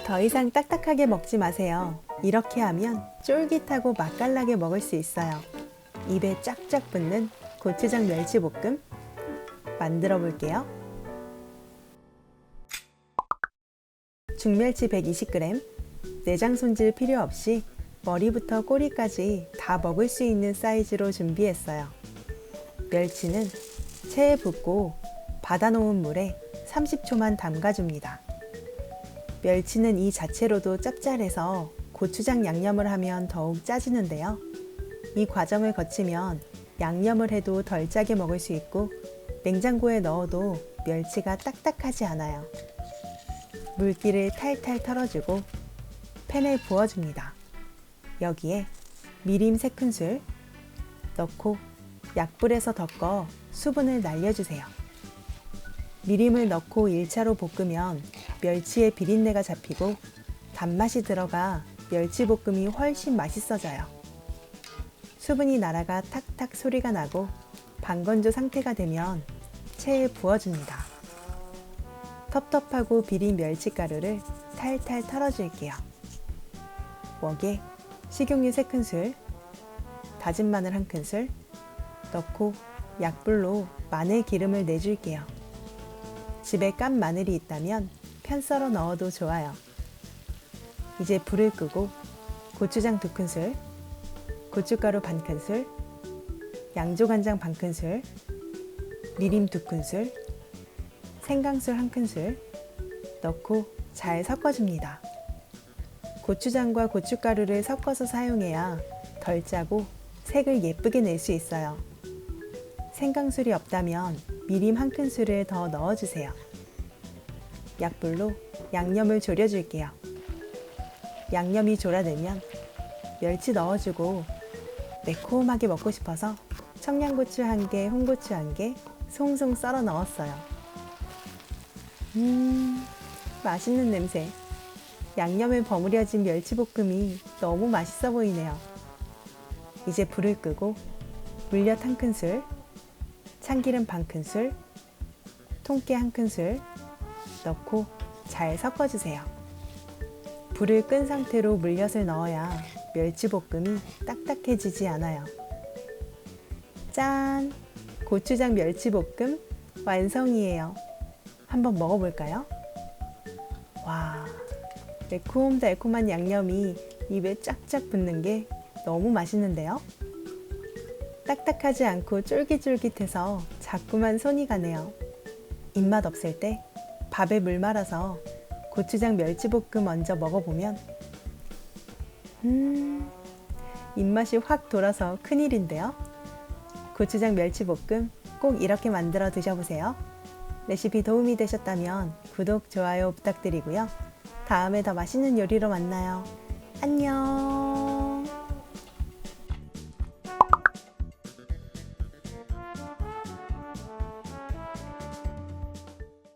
더 이상 딱딱하게 먹지 마세요. 이렇게 하면 쫄깃하고 맛깔나게 먹을 수 있어요. 입에 쫙쫙 붙는 고추장 멸치볶음 만들어 볼게요. 중멸치 120g, 내장 손질 필요 없이 머리부터 꼬리까지 다 먹을 수 있는 사이즈로 준비했어요. 멸치는 체에 붓고 받아놓은 물에 30초만 담가줍니다. 멸치는 이 자체로도 짭짤해서 고추장 양념을 하면 더욱 짜지는데요. 이 과정을 거치면 양념을 해도 덜 짜게 먹을 수 있고 냉장고에 넣어도 멸치가 딱딱하지 않아요. 물기를 탈탈 털어주고 팬에 부어줍니다. 여기에 미림 3큰술 넣고 약불에서 덮어 수분을 날려주세요. 미림을 넣고 1차로 볶으면 멸치의 비린내가 잡히고 단맛이 들어가 멸치볶음이 훨씬 맛있어져요. 수분이 날아가 탁탁 소리가 나고 반건조 상태가 되면 체에 부어줍니다. 텁텁하고 비린 멸치가루를 탈탈 털어줄게요. 웍에 식용유 3큰술, 다진 마늘 1큰술 넣고 약불로 마늘 기름을 내줄게요. 집에 깐 마늘이 있다면 편 썰어 넣어도 좋아요. 이제 불을 끄고 고추장 2큰술, 고춧가루 반큰술, 양조간장 반큰술, 미림 2큰술, 생강술 1큰술 넣고 잘 섞어줍니다. 고추장과 고춧가루를 섞어서 사용해야 덜 짜고 색을 예쁘게 낼 수 있어요. 생강술이 없다면 미림 1큰술을 더 넣어주세요. 약불로 양념을 졸여줄게요. 양념이 졸아들면 멸치 넣어주고 매콤하게 먹고 싶어서 청양고추 1개, 홍고추 1개 송송 썰어 넣었어요. 맛있는 냄새. 양념에 버무려진 멸치볶음이 너무 맛있어 보이네요. 이제 불을 끄고 물엿 1큰술, 참기름 반큰술, 통깨 1큰술 넣고 잘 섞어주세요. 불을 끈 상태로 물엿을 넣어야 멸치볶음이 딱딱해지지 않아요. 짠! 고추장 멸치볶음 완성이에요. 한번 먹어볼까요? 와, 매콤달콤한 양념이 입에 쫙쫙 붙는 게 너무 맛있는데요? 딱딱하지 않고 쫄깃쫄깃해서 자꾸만 손이 가네요. 입맛 없을 때 밥에 물 말아서 고추장 멸치볶음 얹어 먹어보면 입맛이 확 돌아서 큰일인데요. 고추장 멸치볶음 꼭 이렇게 만들어 드셔보세요. 레시피 도움이 되셨다면 구독, 좋아요 부탁드리고요. 다음에 더 맛있는 요리로 만나요. 안녕.